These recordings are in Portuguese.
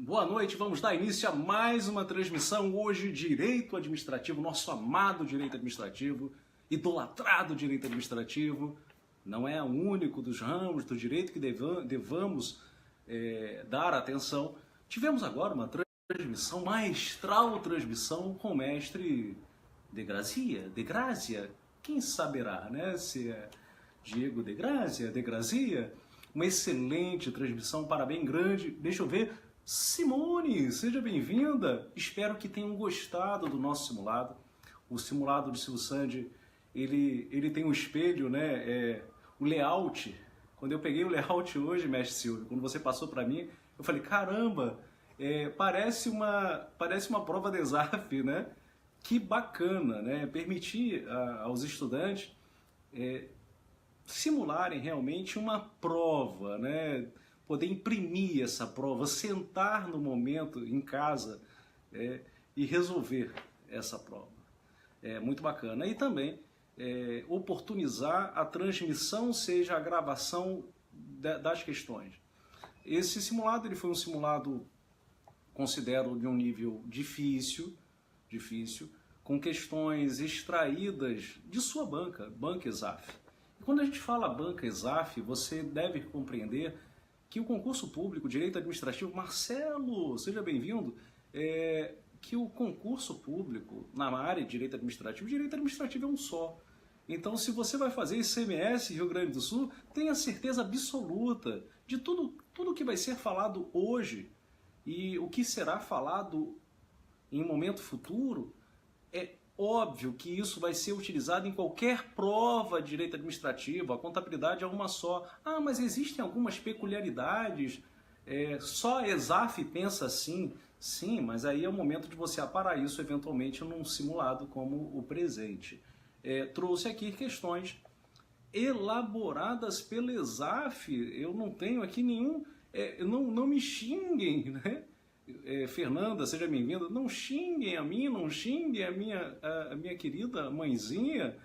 Boa noite, vamos dar início a mais uma transmissão. Hoje, Direito Administrativo, nosso amado Direito Administrativo, idolatrado Direito Administrativo. Não é o único dos ramos do direito que devamos dar atenção. Tivemos agora uma transmissão, maestral transmissão com o mestre de Grazia, quem saberá, né? Se é Diego de Grazia, uma excelente transmissão, parabéns grande. Deixa eu ver, Simone, seja bem-vinda. Espero que tenham gostado do nosso simulado. O simulado do Silvio Sandy, ele tem um espelho, né? O layout. Quando eu peguei o layout hoje, mestre Silvio, quando você passou para mim, eu falei, caramba, parece uma prova de exaf, né? Que bacana, né? Permitir aos estudantes simularem realmente uma prova, né? Poder imprimir essa prova, sentar no momento em casa e resolver essa prova. É muito bacana. E também oportunizar a transmissão, seja a gravação das questões. Esse simulado ele foi um simulado, considero, de um nível difícil, com questões extraídas de sua banca exaf. E quando a gente fala banca exaf, você deve compreender que o concurso público, Direito Administrativo, Marcelo, seja bem-vindo, que o concurso público na área de Direito Administrativo é um só. Então, se você vai fazer ICMS Rio Grande do Sul, tenha certeza absoluta de tudo que vai ser falado hoje e o que será falado em um momento futuro. É óbvio que isso vai ser utilizado em qualquer prova de direito administrativo, a contabilidade é uma só. Ah, mas existem algumas peculiaridades, só a exaf pensa assim. Sim, mas aí é o momento de você aparar isso eventualmente num simulado como o presente. Trouxe aqui questões elaboradas pela exaf, eu não tenho aqui nenhum, não me xinguem, né? Fernanda, seja bem-vinda. Não xinguem a mim, não xinguem a minha querida mãezinha.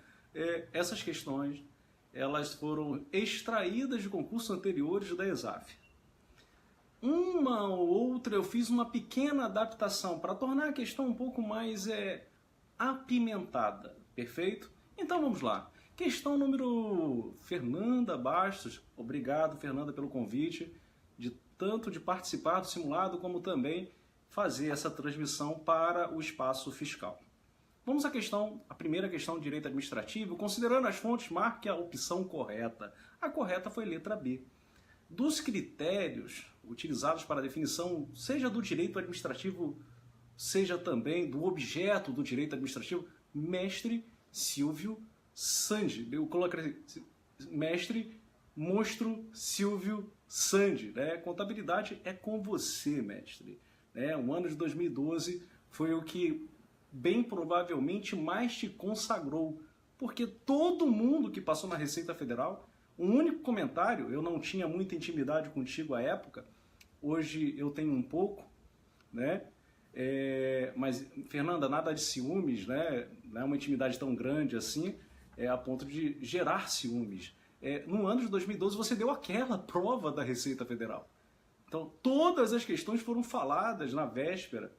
Essas questões, elas foram extraídas de concursos anteriores da exaf. Uma ou outra eu fiz uma pequena adaptação para tornar a questão um pouco mais apimentada, perfeito? Então vamos lá. Questão número Fernanda Bastos. Obrigado, Fernanda, pelo convite, tanto de participar do simulado, como também fazer essa transmissão para o espaço fiscal. Vamos à primeira questão de direito administrativo. Considerando as fontes, marque a opção correta. A correta foi letra B. Dos critérios utilizados para a definição, seja do direito administrativo, seja também do objeto do direito administrativo, mestre Silvio Sandy. Eu coloquei mestre monstro Silvio Sandy, né? Contabilidade é com você, mestre. O ano de 2012 foi o que bem provavelmente mais te consagrou, porque todo mundo que passou na Receita Federal, um único comentário, eu não tinha muita intimidade contigo à época, hoje eu tenho um pouco, né? Mas, Fernanda, nada de ciúmes, né? Não é uma intimidade tão grande assim, a ponto de gerar ciúmes. No ano de 2012 você deu aquela prova da Receita Federal. Então todas as questões foram faladas na véspera.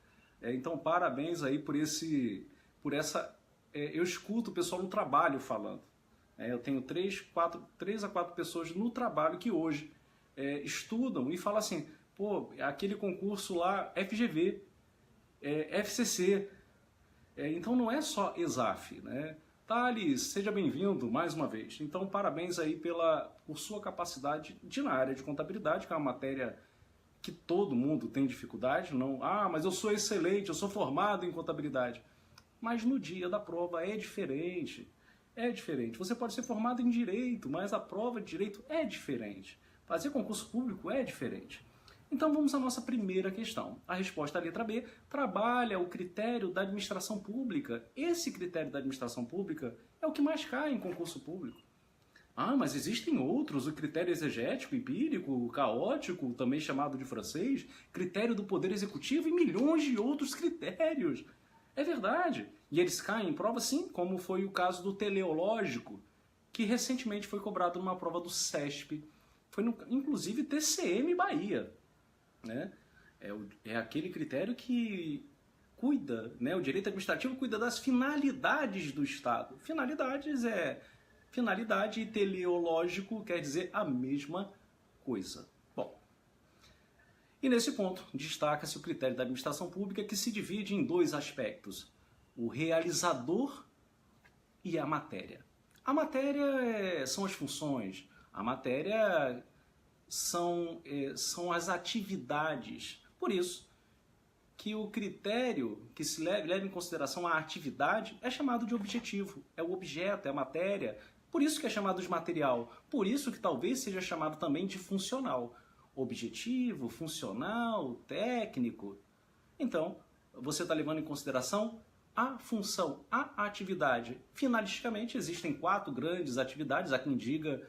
Então parabéns aí por essa... eu escuto o pessoal no trabalho falando. Eu tenho 3 a 4 pessoas no trabalho que hoje estudam e falam assim, pô, aquele concurso lá, FGV, FCC. Então não é só exaf, né? Thales, seja bem-vindo mais uma vez. Então, parabéns aí por sua capacidade na área de contabilidade, que é uma matéria que todo mundo tem dificuldade. Não, mas eu sou excelente, eu sou formado em contabilidade. Mas no dia da prova é diferente. É diferente. Você pode ser formado em direito, mas a prova de direito é diferente. Fazer concurso público é diferente. Então vamos à nossa primeira questão. A resposta, a letra B, trabalha o critério da administração pública. Esse critério da administração pública é o que mais cai em concurso público. Mas existem outros, o critério exegético, empírico, caótico, também chamado de francês, critério do poder executivo e milhões de outros critérios. É verdade. E eles caem em prova sim, como foi o caso do teleológico, que recentemente foi cobrado numa prova do CESP. Foi inclusive TCM Bahia, né? É aquele critério que cuida, né? O direito administrativo cuida das finalidades do Estado. Finalidade e teleológico quer dizer a mesma coisa. Bom, e nesse ponto destaca-se o critério da administração pública, que se divide em dois aspectos: o realizador e a matéria. A matéria são as funções, a matéria são as atividades. Por isso que o critério que se leva em consideração a atividade é chamado de objetivo, é o objeto, é a matéria. Por isso que é chamado de material, por isso que talvez seja chamado também de funcional. Objetivo, funcional, técnico. Então, você está levando em consideração a função, a atividade. Finalisticamente, existem 4 grandes atividades. Há quem diga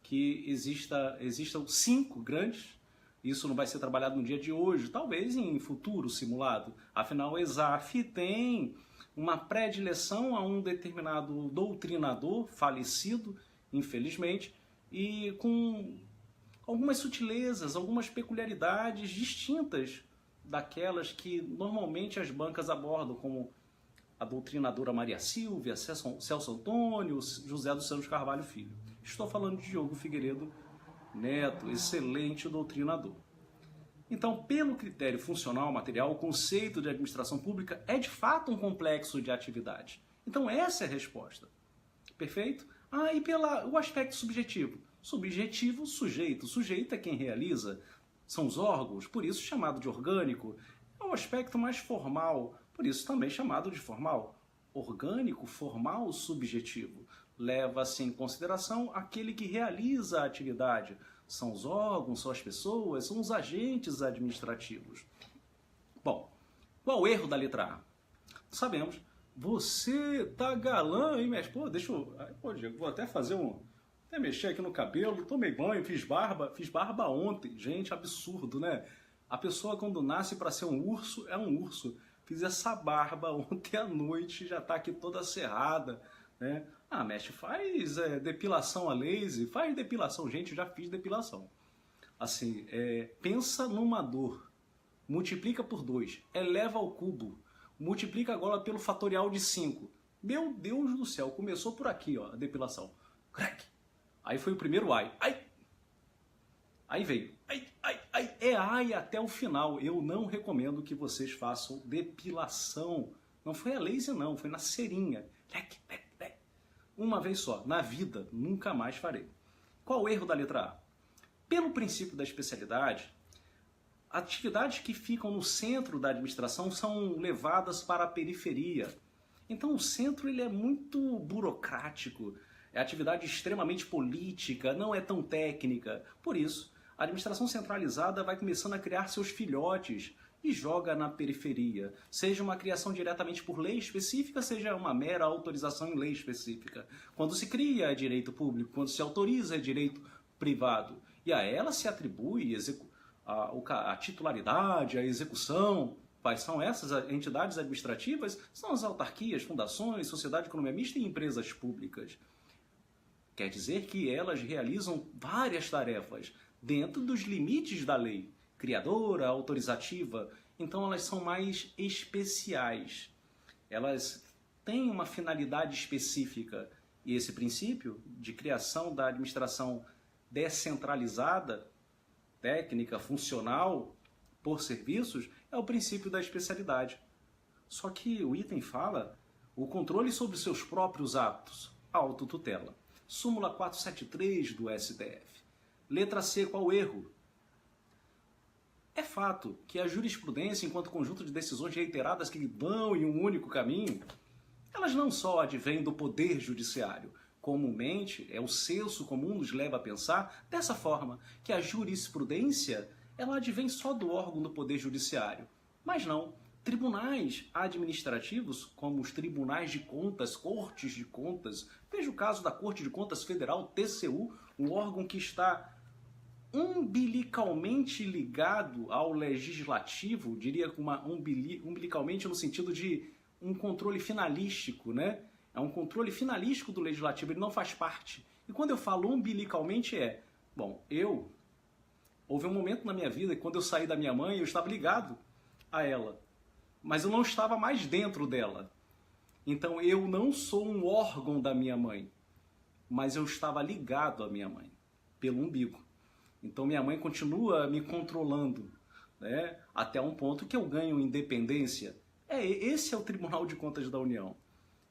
que existam 5 grandes. Isso não vai ser trabalhado no dia de hoje, talvez em futuro simulado. Afinal, o ESAF tem uma predileção a um determinado doutrinador falecido, infelizmente, e com algumas sutilezas, algumas peculiaridades distintas daquelas que normalmente as bancas abordam, como a doutrinadora Maria Silvia, Celso Antônio, José dos Santos Carvalho Filho. Estou falando de Diogo Figueiredo Neto, excelente doutrinador. Então, pelo critério funcional material, o conceito de administração pública é de fato um complexo de atividade. Então, essa é a resposta. Perfeito? E o aspecto subjetivo. Subjetivo, sujeito. Sujeito é quem realiza, são os órgãos, por isso chamado de orgânico. É o aspecto mais formal, por isso também chamado de formal. Orgânico, formal, subjetivo. Leva-se em consideração aquele que realiza a atividade. São os órgãos, são as pessoas, são os agentes administrativos. Bom, qual o erro da letra A? Sabemos. Você tá galã, hein, mas pô, deixa eu... Pô, Diego, vou até fazer até mexer aqui no cabelo, tomei banho, fiz barba ontem. Gente, absurdo, né? A pessoa quando nasce para ser um urso, é um urso. Fiz essa barba ontem à noite, já tá aqui toda cerrada, né? Mestre, faz depilação a laser, faz depilação. Gente, eu já fiz depilação. Assim, pensa numa dor, multiplica por 2, eleva ao cubo, multiplica agora pelo fatorial de 5. Meu Deus do céu, começou por aqui, ó, a depilação. Crack. Aí foi o primeiro ai. Aí veio. Ai até o final. Eu não recomendo que vocês façam depilação. Não foi a laser não, foi na cerinha. Uma vez só, na vida, nunca mais farei. Qual o erro da letra A? Pelo princípio da especialidade, atividades que ficam no centro da administração são levadas para a periferia. Então o centro ele é muito burocrático, é atividade extremamente política, não é tão técnica. Por isso, a administração centralizada vai começando a criar seus filhotes e joga na periferia, seja uma criação diretamente por lei específica, seja uma mera autorização em lei específica. Quando se cria é direito público, quando se autoriza é direito privado. E a ela se atribui a titularidade, a execução. Quais são essas entidades administrativas? São as autarquias, fundações, sociedade de economia mista e empresas públicas. Quer dizer que elas realizam várias tarefas dentro dos limites da lei. Criadora, autorizativa, então elas são mais especiais. Elas têm uma finalidade específica. E esse princípio de criação da administração descentralizada, técnica, funcional, por serviços, é o princípio da especialidade. Só que o item fala o controle sobre seus próprios atos, autotutela. Súmula 473 do STF. Letra C, qual o erro? É fato que a jurisprudência, enquanto conjunto de decisões reiteradas que vão em um único caminho, elas não só advêm do poder judiciário. Comumente, o senso comum nos leva a pensar dessa forma, que a jurisprudência ela advém só do órgão do poder judiciário. Mas não. Tribunais administrativos, como os tribunais de contas, cortes de contas, veja o caso da Corte de Contas Federal, TCU, um órgão que está umbilicalmente ligado ao legislativo, diria umbilicalmente no sentido de um controle finalístico, né? É um controle finalístico do legislativo, ele não faz parte. E quando eu falo umbilicalmente bom, eu Houve um momento na minha vida que quando eu saí da minha mãe, eu estava ligado a ela, mas eu não estava mais dentro dela. Então eu não sou um órgão da minha mãe, mas eu estava ligado à minha mãe, pelo umbigo. Então minha mãe continua me controlando, né, até um ponto que eu ganho independência. Esse é o Tribunal de Contas da União.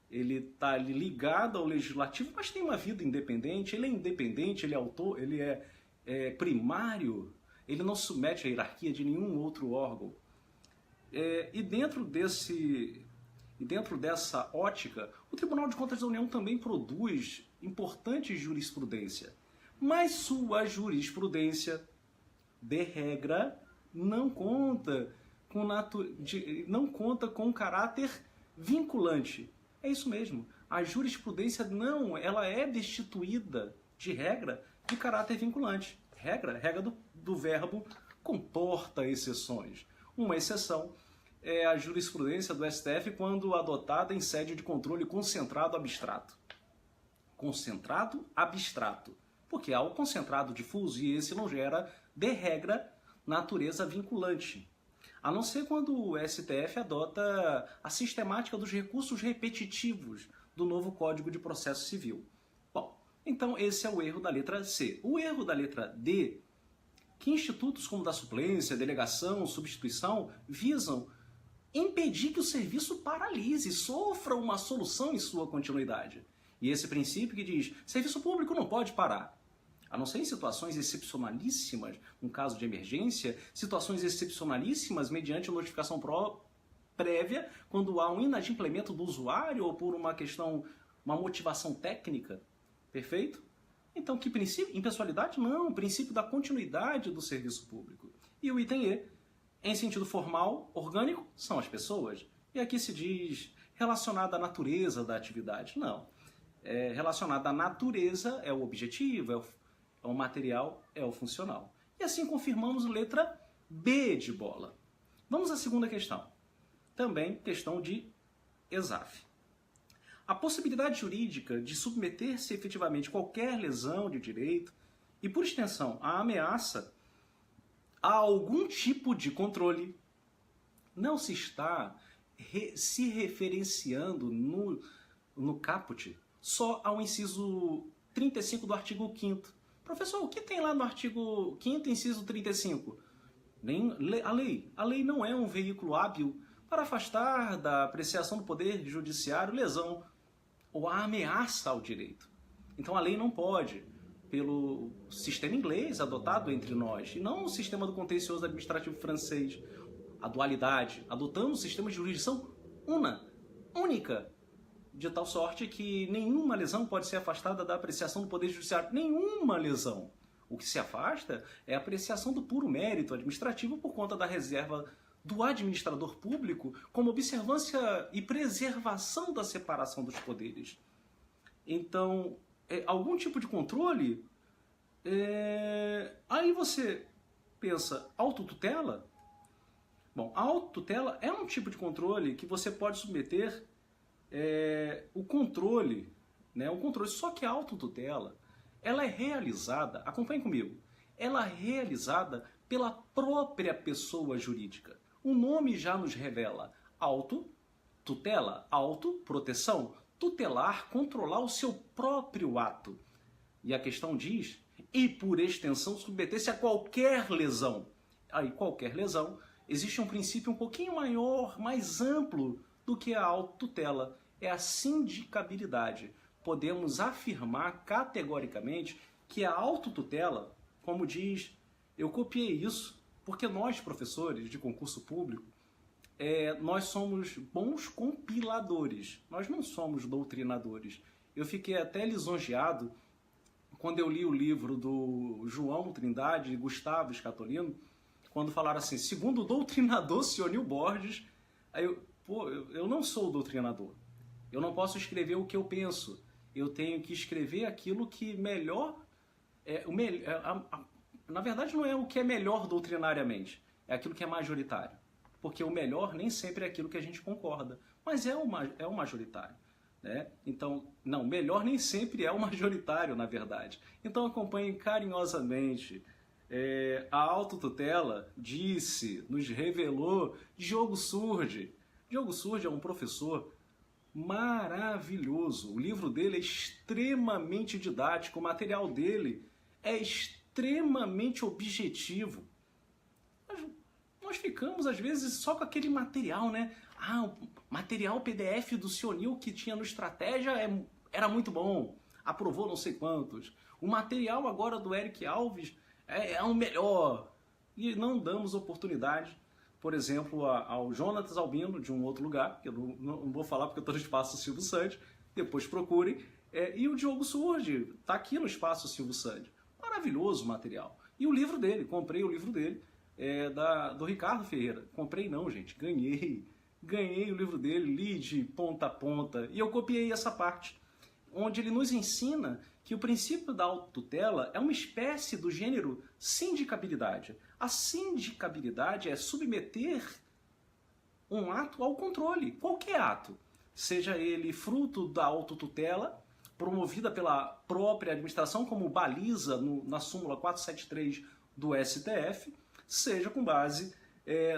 Ele está ligado ao legislativo, mas tem uma vida independente. Ele é independente, ele é autor, ele é primário, ele não submete à hierarquia de nenhum outro órgão. E dentro dessa ótica, o Tribunal de Contas da União também produz importante jurisprudência. Mas sua jurisprudência, de regra, não conta com caráter vinculante. É isso mesmo. A jurisprudência ela é destituída, de regra, de caráter vinculante. Regra do verbo comporta exceções. Uma exceção é a jurisprudência do STF quando adotada em sede de controle concentrado abstrato. Concentrado abstrato. Porque há o concentrado difuso e esse não gera, de regra, natureza vinculante. A não ser quando o STF adota a sistemática dos recursos repetitivos do novo Código de Processo Civil. Bom, então esse é o erro da letra C. O erro da letra D, que institutos como da suplência, delegação, substituição visam impedir que o serviço paralise, sofra uma solução em sua continuidade. E esse princípio que diz, serviço público não pode parar. A não ser em situações excepcionalíssimas, um caso de emergência, situações excepcionalíssimas mediante notificação prévia, quando há um inadimplemento do usuário ou por uma motivação técnica. Perfeito? Então, que princípio? Impessoalidade? Não, o princípio da continuidade do serviço público. E o item E, em sentido formal, orgânico, são as pessoas. E aqui se diz relacionada à natureza da atividade. Não. Relacionada à natureza é o objetivo, é o material, é o funcional. E assim confirmamos letra B de bola. Vamos à segunda questão. Também questão de ESAF. A possibilidade jurídica de submeter-se efetivamente qualquer lesão de direito e, por extensão, a ameaça a algum tipo de controle não se está se referenciando no caput só ao inciso 35 do artigo 5º. Professor, o que tem lá no artigo 5º, inciso 35? A lei não é um veículo hábil para afastar da apreciação do Poder Judiciário lesão ou a ameaça ao direito. Então a lei não pode, pelo sistema inglês adotado entre nós, e não o sistema do contencioso administrativo francês, a dualidade, adotando um sistema de jurisdição única, de tal sorte que nenhuma lesão pode ser afastada da apreciação do Poder Judiciário. Nenhuma lesão. O que se afasta é a apreciação do puro mérito administrativo por conta da reserva do administrador público como observância e preservação da separação dos poderes. Então, algum tipo de controle, aí você pensa, autotutela? Bom, a autotutela é um tipo de controle que você pode submeter o controle, né? O controle, só que a autotutela, ela é realizada, acompanhe comigo, ela é realizada pela própria pessoa jurídica. O nome já nos revela autotutela, autoproteção, tutelar, controlar o seu próprio ato. E a questão diz, e por extensão submeter-se a qualquer lesão. Aí, qualquer lesão, existe um princípio um pouquinho maior, mais amplo do que a autotutela. É a sindicabilidade. Podemos afirmar categoricamente que a autotutela, como diz, eu copiei isso, porque nós, professores de concurso público, nós somos bons compiladores, nós não somos doutrinadores. Eu fiquei até lisonjeado quando eu li o livro do João Trindade e Gustavo Scatolino, quando falaram assim, segundo o doutrinador Sionil Borges, aí eu não sou doutrinador, eu não posso escrever o que eu penso, eu tenho que escrever aquilo que melhor... na verdade, não é o que é melhor doutrinariamente, é aquilo que é majoritário. Porque o melhor nem sempre é aquilo que a gente concorda, mas é o majoritário. Né? Então, melhor nem sempre é o majoritário, na verdade. Então, acompanhe carinhosamente A autotutela disse, nos revelou, Diogo Surdi. Diogo Surdi é um professor maravilhoso. O livro dele é extremamente didático, o material dele é extremamente objetivo. Nós ficamos, às vezes, só com aquele material, né? O material PDF do Sionil que tinha no Estratégia era muito bom, aprovou não sei quantos. O material agora do Eric Alves é o melhor. E não damos oportunidade, por exemplo, ao Jonatas Albino, de um outro lugar, que eu não vou falar porque eu estou no Espaço Silvio Santos, depois procurem. E o Diogo Surdi, está aqui no Espaço Silvio Santos. Maravilhoso o material. E o livro dele, comprei o livro dele, do Ricardo Ferreira. Comprei não, gente, ganhei o livro dele, li de ponta a ponta, e eu copiei essa parte, onde ele nos ensina que o princípio da autotutela é uma espécie do gênero sindicabilidade. A sindicabilidade é submeter um ato ao controle, qualquer ato, seja ele fruto da autotutela, promovida pela própria administração como baliza na súmula 473 do STF, seja com base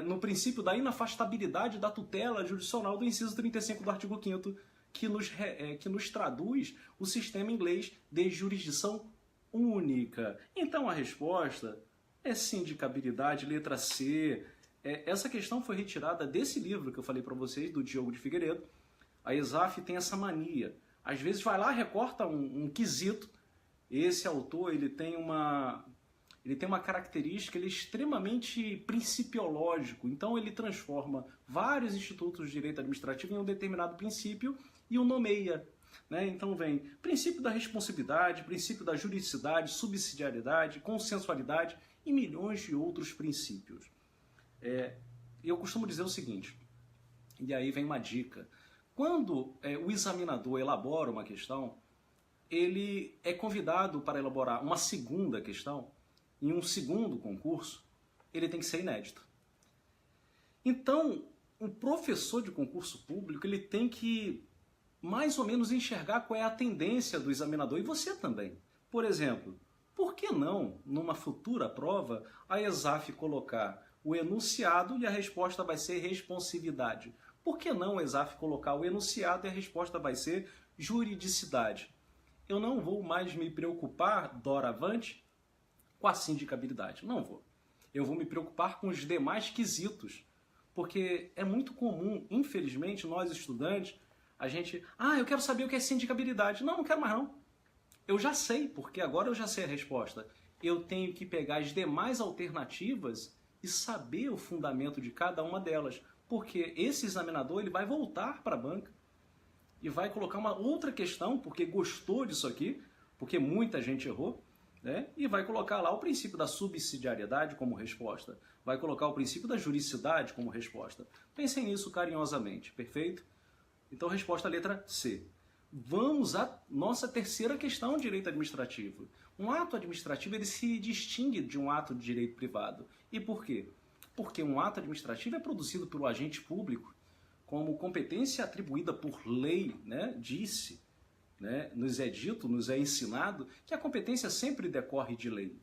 no princípio da inafastabilidade da tutela jurisdicional do inciso 35 do artigo 5º, que nos traduz o sistema inglês de jurisdição única. Então a resposta é sindicabilidade, letra C. Essa questão foi retirada desse livro que eu falei para vocês, do Diogo de Figueiredo. A ESAF tem essa mania. Às vezes vai lá, recorta um quesito. Esse autor ele tem uma característica, ele é extremamente principiológico. Então ele transforma vários institutos de direito administrativo em um determinado princípio e o nomeia. Né? Então vem princípio da responsabilidade, princípio da juridicidade, subsidiariedade, consensualidade e milhões de outros princípios. Eu costumo dizer o seguinte, e aí vem uma dica. Quando o examinador elabora uma questão, ele é convidado para elaborar uma segunda questão, em um segundo concurso, ele tem que ser inédito. Então, um professor de concurso público, ele tem que mais ou menos enxergar qual é a tendência do examinador, e você também. Por exemplo, por que não, numa futura prova, a ESAF colocar o enunciado e a resposta vai ser responsividade? Por que não a ESAF colocar o enunciado e a resposta vai ser juridicidade? Eu não vou mais me preocupar, doravante, com a sindicabilidade. Não vou. Eu vou me preocupar com os demais quesitos. Porque é muito comum, infelizmente, nós estudantes, a gente... eu quero saber o que é sindicabilidade. Não quero mais não. Eu já sei, porque agora eu já sei a resposta. Eu tenho que pegar as demais alternativas e saber o fundamento de cada uma delas. Porque esse examinador ele vai voltar para a banca e vai colocar uma outra questão, porque gostou disso aqui, porque muita gente errou, né? E vai colocar lá o princípio da subsidiariedade como resposta. Vai colocar o princípio da juridicidade como resposta. Pensem nisso carinhosamente, perfeito? Então, resposta letra C. Vamos à nossa terceira questão de direito administrativo. Um ato administrativo ele se distingue de um ato de direito privado. E por quê? Porque um ato administrativo é produzido pelo agente público como competência atribuída por lei, né? Disse, né? Nos é dito, nos é ensinado que a competência sempre decorre de lei.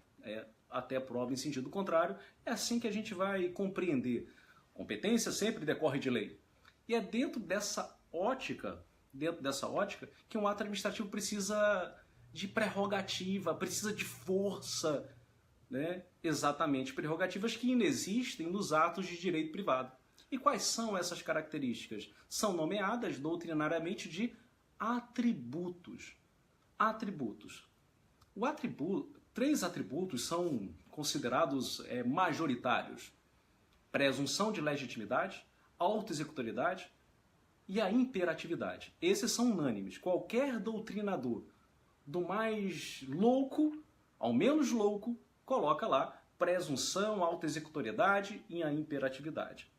Até prova em sentido contrário, é assim que a gente vai compreender. Competência sempre decorre de lei. E é dentro dessa ótica, que um ato administrativo precisa de prerrogativa, precisa de força, né? Exatamente, prerrogativas que inexistem nos atos de direito privado. E quais são essas características? São nomeadas doutrinariamente de atributos. Atributos. Três atributos são considerados majoritários. Presunção de legitimidade, autoexecutoriedade e a imperatividade. Esses são unânimes. Qualquer doutrinador, do mais louco ao menos louco, coloca lá presunção, autoexecutoriedade e a imperatividade.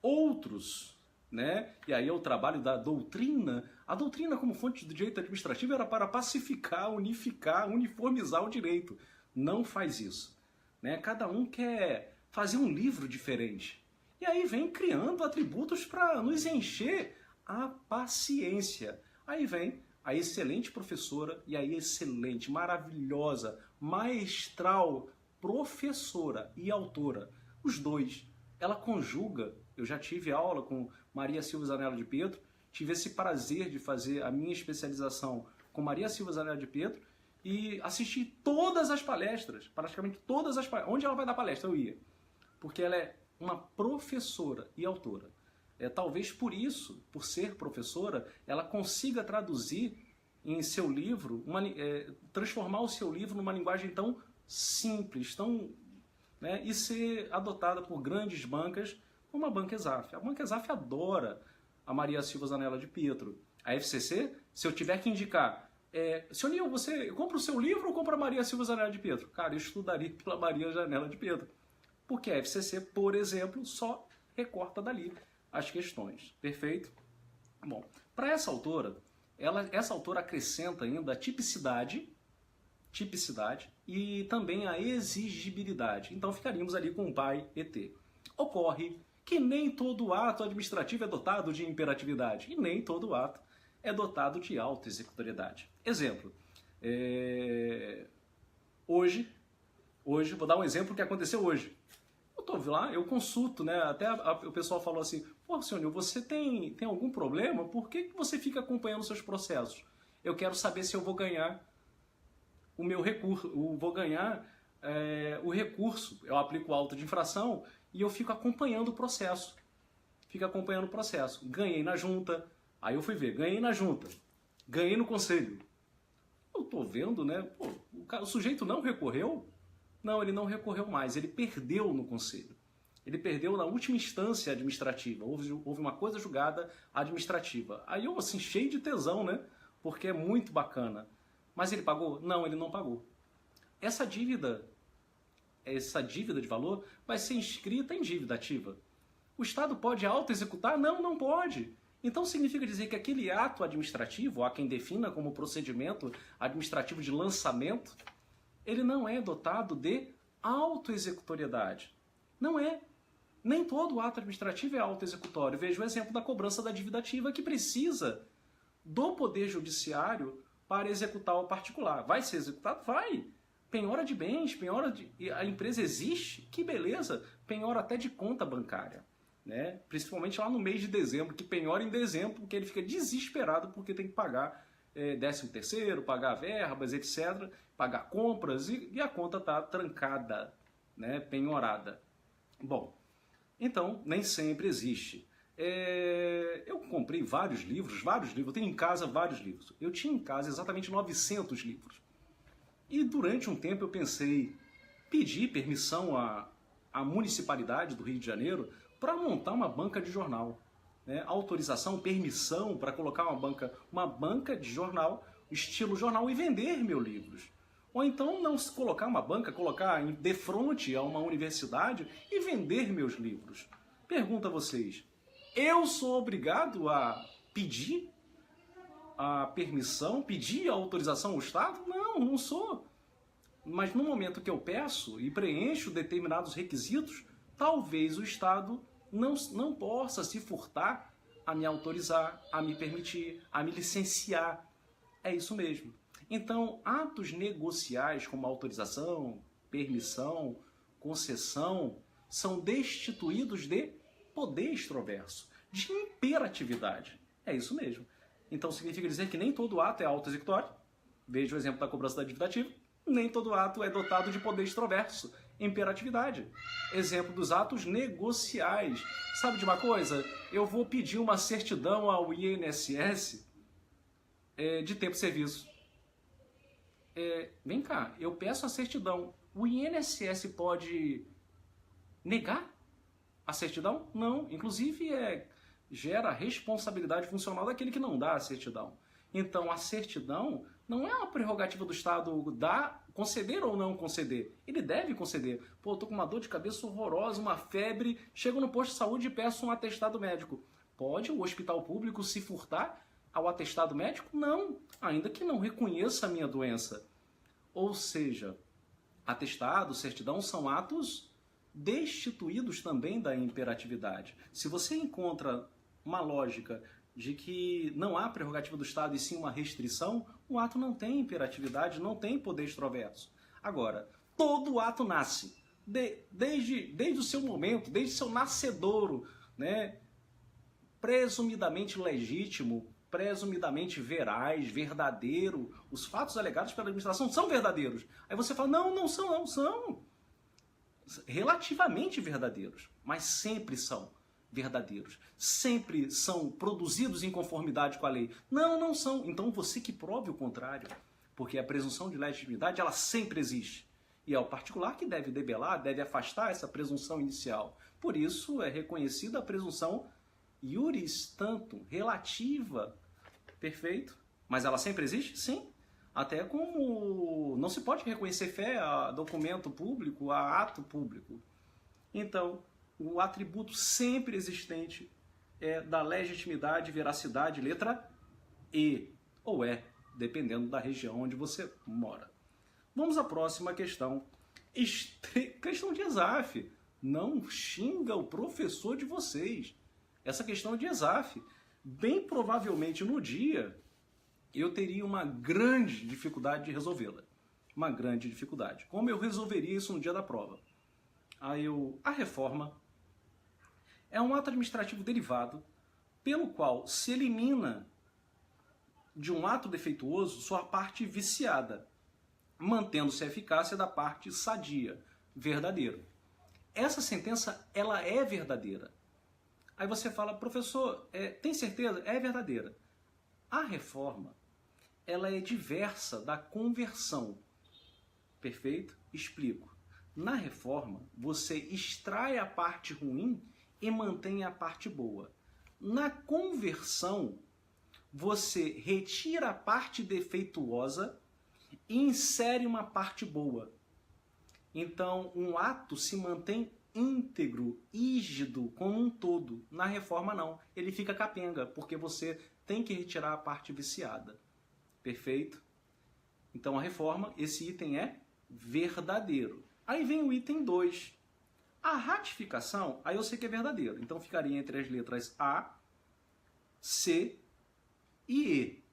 Outros, né? E aí é o trabalho da doutrina. A doutrina como fonte do direito administrativo era para pacificar, unificar, uniformizar o direito. Não faz isso, né? Cada um quer fazer um livro diferente. E aí vem criando atributos para nos encher a paciência. Aí vem a excelente professora e a excelente, maravilhosa, maestral professora e autora. Os dois. Ela conjuga. Eu já tive aula com Maria Silva Zanella de Pedro, tive esse prazer de fazer a minha especialização com Maria Silva Zanella de Pedro e assisti todas as palestras, praticamente todas as palestras. Onde ela vai dar palestra, eu ia. Porque ela é uma professora e autora. Talvez por isso, por ser professora, ela consiga traduzir em seu livro, transformar o seu livro numa linguagem tão simples, né, e ser adotada por grandes bancas, como a Banca Exaf. A Banca Exaf adora a Maria Silva Zanella de Pedro. A FCC, se eu tiver que indicar, Sr. Nil, você compra o seu livro ou compra a Maria Silva Zanella de Pedro? Cara, eu estudaria pela Maria Zanella de Pedro. Porque a FCC, por exemplo, só recorta dali as questões. Perfeito? Bom, para essa autora, essa autora acrescenta ainda a tipicidade e também a exigibilidade. Então ficaríamos ali com o pai ET. Ocorre que nem todo ato administrativo é dotado de imperatividade e nem todo ato é dotado de autoexecutoriedade. Exemplo, hoje, vou dar um exemplo que aconteceu hoje. Eu tô lá, eu consulto, né? Até o pessoal falou assim, pô, senhor Nil, você tem algum problema? Por que você fica acompanhando seus processos? Eu quero saber se eu vou ganhar o meu recurso, o recurso. Eu aplico o auto de infração e eu fico acompanhando o processo. Ganhei na junta, aí eu fui ver, ganhei na junta, ganhei no conselho. Eu tô vendo, né? Pô, o sujeito não recorreu? Não, ele não recorreu mais, ele perdeu no conselho. Ele perdeu na última instância administrativa, houve uma coisa julgada administrativa. Aí eu, assim, cheio de tesão, né? Porque é muito bacana. Mas ele pagou? Não, ele não pagou. Essa dívida de valor vai ser inscrita em dívida ativa. O Estado pode auto-executar? Não, não pode. Então significa dizer que aquele ato administrativo, há quem defina como procedimento administrativo de lançamento, ele não é dotado de autoexecutoriedade. Não é. Nem todo ato administrativo é autoexecutório. Veja o exemplo da cobrança da dívida ativa que precisa do Poder Judiciário para executar o particular. Vai ser executado? Vai. Penhora de bens, a empresa existe? Que beleza. Penhora até de conta bancária. Né? Principalmente lá no mês de dezembro, que penhora em dezembro, porque ele fica desesperado porque tem que pagar 13º, pagar verbas, etc., pagar compras, e a conta está trancada, né? Penhorada. Bom, então nem sempre existe. Eu comprei vários livros, eu tenho em casa vários livros. Eu tinha em casa exatamente 900 livros. E durante um tempo eu pensei, pedir permissão à municipalidade do Rio de Janeiro para montar uma banca de jornal. Né? Autorização, permissão para colocar uma banca de jornal, estilo jornal, e vender meus livros. Ou então não colocar uma banca, colocar de frente a uma universidade e vender meus livros. Pergunto a vocês, eu sou obrigado a pedir a permissão, pedir a autorização ao Estado? Não, não sou. Mas no momento que eu peço e preencho determinados requisitos, talvez o Estado não possa se furtar a me autorizar, a me permitir, a me licenciar. É isso mesmo. Então, atos negociais como autorização, permissão, concessão, são destituídos de poder extroverso, de imperatividade. É isso mesmo. Então, significa dizer que nem todo ato é auto-executório. Veja o exemplo da cobrança da dívida ativa. Nem todo ato é dotado de poder extroverso, imperatividade. Exemplo dos atos negociais. Sabe de uma coisa? Eu vou pedir uma certidão ao INSS de tempo de serviço. Vem cá, eu peço a certidão. O INSS pode negar a certidão? Não. Inclusive, gera responsabilidade funcional daquele que não dá a certidão. Então, a certidão não é uma prerrogativa do Estado conceder ou não conceder. Ele deve conceder. Pô, eu tô com uma dor de cabeça horrorosa, uma febre, chego no posto de saúde e peço um atestado médico. Pode o hospital público se furtar ao atestado médico? Não, ainda que não reconheça a minha doença. Ou seja, atestado, certidão são atos destituídos também da imperatividade. Se você encontra uma lógica de que não há prerrogativa do Estado e sim uma restrição, o ato não tem imperatividade, não tem poder extroverso. Agora, todo ato nasce. Desde o seu momento, desde o seu nascedouro, né? Presumidamente legítimo, presumidamente veraz, verdadeiro. Os fatos alegados pela administração são verdadeiros. Aí você fala, não, não são, não são. Relativamente verdadeiros, mas sempre são verdadeiros. Sempre são produzidos em conformidade com a lei. Não, não são. Então você que prove o contrário. Porque a presunção de legitimidade, ela sempre existe. E é o particular que deve debelar, deve afastar essa presunção inicial. Por isso é reconhecida a presunção iuris tanto, relativa. Perfeito? Mas ela sempre existe? Sim. Até como não se pode reconhecer fé a documento público, a ato público. Então, o atributo sempre existente é da legitimidade, veracidade, letra E, ou E, dependendo da região onde você mora. Vamos à próxima questão. Questão de ESAF. Não xinga o professor de vocês. Essa questão é de ESAF. Bem provavelmente no dia eu teria uma grande dificuldade de resolvê-la. Uma grande dificuldade. Como eu resolveria isso no dia da prova? A reforma é um ato administrativo derivado pelo qual se elimina de um ato defeituoso sua parte viciada, mantendo-se a eficácia da parte sadia, verdadeira. Essa sentença, ela é verdadeira. Aí você fala, professor, tem certeza? É verdadeira. A reforma, ela é diversa da conversão. Perfeito? Explico. Na reforma, você extrai a parte ruim e mantém a parte boa. Na conversão, você retira a parte defeituosa e insere uma parte boa. Então, um ato se mantém íntegro, rígido, como um todo. Na reforma, não. Ele fica capenga, porque você tem que retirar a parte viciada. Perfeito? Então, a reforma, esse item é verdadeiro. Aí vem o item 2. A ratificação, aí eu sei que é verdadeiro. Então, ficaria entre as letras A, C e E.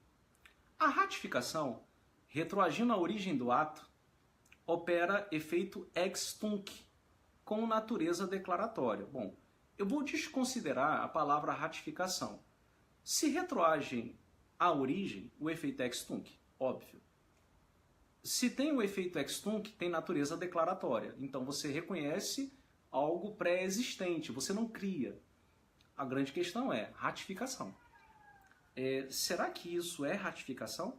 A ratificação, retroagindo à origem do ato, opera efeito ex tunc, com natureza declaratória. Bom, eu vou desconsiderar a palavra ratificação. Se retroagem à origem, o efeito ex tunc, óbvio. Se tem o efeito ex tunc, tem natureza declaratória. Então você reconhece algo pré-existente, você não cria. A grande questão é ratificação. Será que isso é ratificação?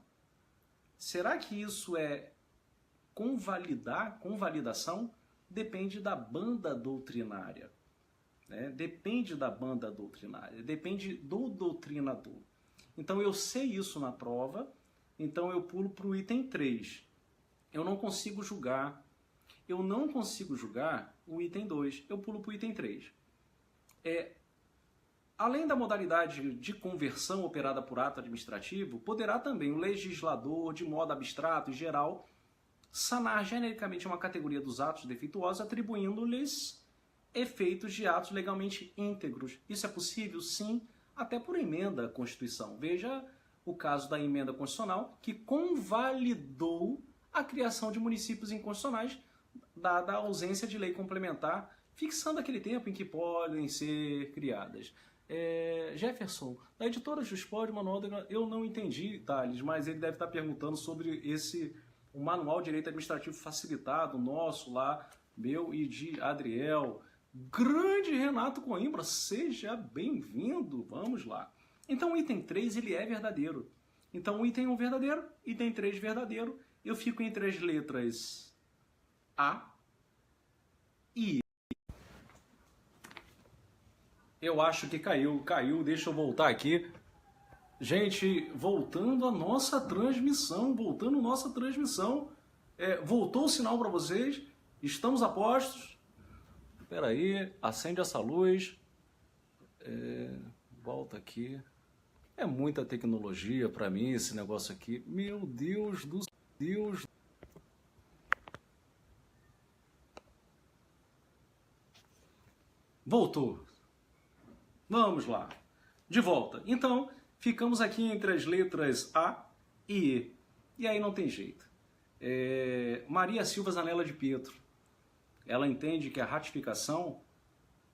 Será que isso é convalidação? Depende da banda doutrinária. Né? Depende da banda doutrinária, depende do doutrinador. Então eu sei isso na prova, então eu pulo para o item 3. Eu não consigo julgar o item 2, eu pulo para o item 3. Além da modalidade de conversão operada por ato administrativo, poderá também o legislador, de modo abstrato e geral, sanar genericamente uma categoria dos atos defeituosos, atribuindo-lhes efeitos de atos legalmente íntegros. Isso é possível? Sim, até por emenda à Constituição. Veja o caso da emenda constitucional, que convalidou a criação de municípios inconstitucionais, dada a ausência de lei complementar, fixando aquele tempo em que podem ser criadas. Jefferson, da editora Juspod, manual eu não entendi, Thales, mas ele deve estar perguntando sobre o manual de direito administrativo facilitado, nosso lá, meu e de Adriel. Grande Renato Coimbra, seja bem-vindo, vamos lá. Então o item 3, ele é verdadeiro. Então o item 1 verdadeiro, item 3 verdadeiro, eu fico entre as letras A e E. Eu acho que caiu, deixa eu voltar aqui. Gente, voltando a nossa transmissão, voltou o sinal para vocês, estamos a postos. Espera aí, acende essa luz, volta aqui. É muita tecnologia para mim esse negócio aqui, meu Deus do Deus. Voltou. Vamos lá. De volta. Então, ficamos aqui entre as letras A e E. E aí não tem jeito. Maria Silva Zanella de Pietro, ela entende que a ratificação,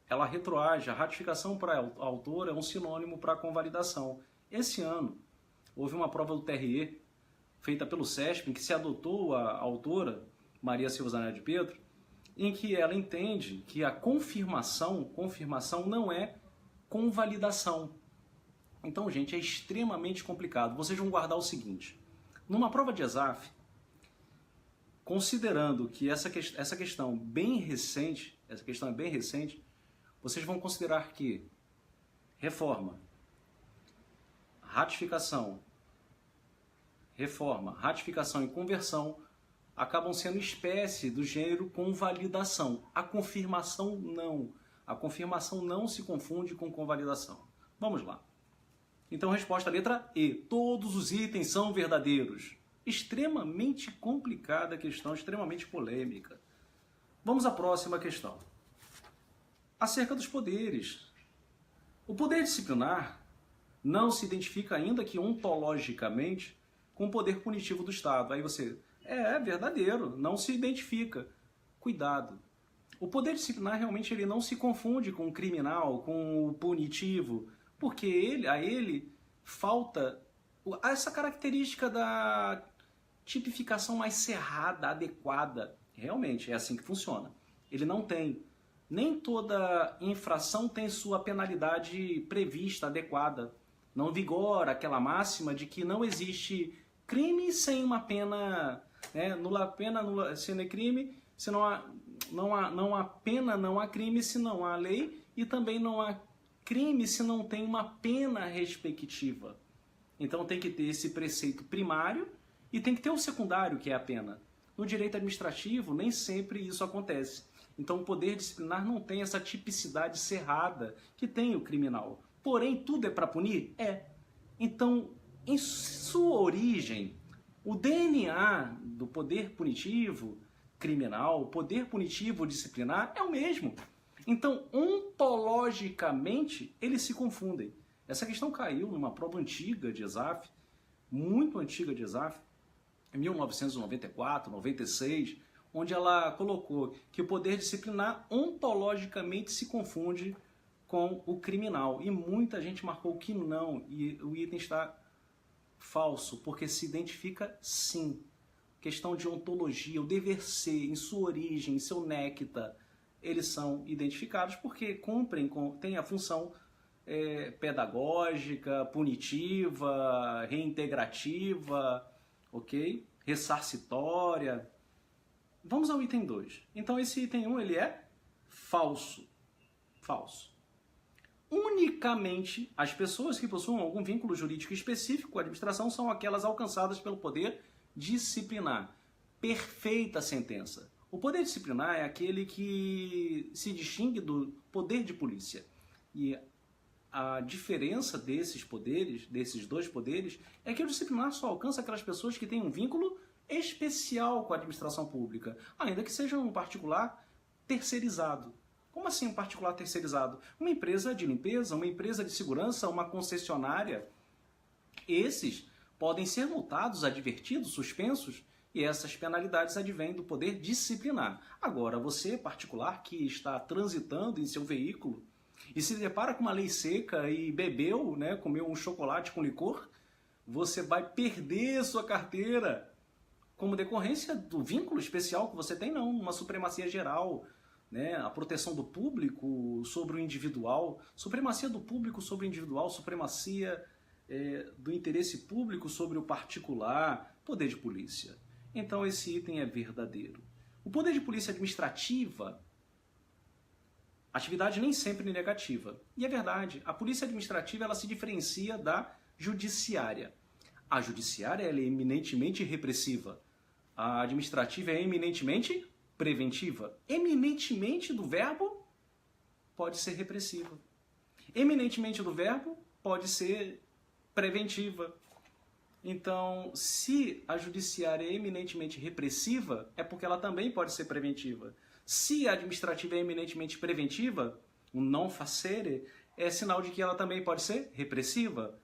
ela retroage. A ratificação para a autora é um sinônimo para a convalidação. Esse ano, houve uma prova do TRE, feita pelo SESP, em que se adotou a autora, Maria Silva Zanella de Pietro, em que ela entende que a confirmação não é convalidação. Então, gente, é extremamente complicado. Vocês vão guardar o seguinte: numa prova de ESAF, considerando que essa questão é bem recente, vocês vão considerar que reforma, ratificação e conversão acabam sendo espécie do gênero convalidação. A confirmação não. A confirmação não se confunde com convalidação. Vamos lá. Então, resposta letra E. Todos os itens são verdadeiros. Extremamente complicada a questão, extremamente polêmica. Vamos à próxima questão. Acerca dos poderes. O poder disciplinar não se identifica ainda que ontologicamente com o poder punitivo do Estado. Aí você, é verdadeiro, não se identifica. Cuidado. O poder disciplinar realmente ele não se confunde com o criminal, com o punitivo, porque a ele falta essa característica da tipificação mais cerrada, adequada. Realmente, é assim que funciona. Ele não tem. Nem toda infração tem sua penalidade prevista, adequada. Não vigora aquela máxima de que não existe crime sem uma pena, né? Nula pena, nula sine crime, se não há pena, não há crime se não há lei, e também não há crime se não tem uma pena respectiva. Então tem que ter esse preceito primário e tem que ter o secundário, que é a pena. No direito administrativo, nem sempre isso acontece. Então o poder disciplinar não tem essa tipicidade cerrada que tem o criminal. Porém, tudo é para punir? É. Então, em sua origem, o DNA do poder punitivo criminal, o poder punitivo disciplinar é o mesmo. Então, ontologicamente, eles se confundem. Essa questão caiu numa prova antiga de ESAF, muito antiga de ESAF, em 1994, 96, onde ela colocou que o poder disciplinar ontologicamente se confunde com o criminal. E muita gente marcou que não, e o item está falso, porque se identifica sim. Questão de ontologia, o dever ser, em sua origem, em seu néctar, eles são identificados porque têm a função pedagógica, punitiva, reintegrativa, ok? Ressarcitória. Vamos ao item 2. Então esse item 1 ele é falso. Falso. Unicamente as pessoas que possuam algum vínculo jurídico específico com a administração são aquelas alcançadas pelo poder disciplinar. Perfeita sentença. O poder disciplinar é aquele que se distingue do poder de polícia. E a diferença desses poderes, desses dois poderes, é que o disciplinar só alcança aquelas pessoas que têm um vínculo especial com a administração pública, ainda que seja um particular terceirizado. Como assim um particular terceirizado? Uma empresa de limpeza, uma empresa de segurança, uma concessionária. Esses podem ser multados, advertidos, suspensos, e essas penalidades advêm do poder disciplinar. Agora, você, particular, que está transitando em seu veículo e se depara com uma lei seca e bebeu, né, comeu um chocolate com licor, você vai perder sua carteira como decorrência do vínculo especial que você tem, não, uma supremacia geral, né, a proteção do público sobre o individual, supremacia do público sobre o individual, supremacia do interesse público sobre o particular, poder de polícia. Então esse item é verdadeiro. O poder de polícia administrativa, atividade nem sempre negativa. E é verdade, a polícia administrativa ela se diferencia da judiciária. A judiciária ela é eminentemente repressiva. A administrativa é eminentemente preventiva. Eminentemente do verbo pode ser repressiva. Eminentemente do verbo pode ser preventiva. Então, se a judiciária é eminentemente repressiva, é porque ela também pode ser preventiva. Se a administrativa é eminentemente preventiva, o non facere, é sinal de que ela também pode ser repressiva.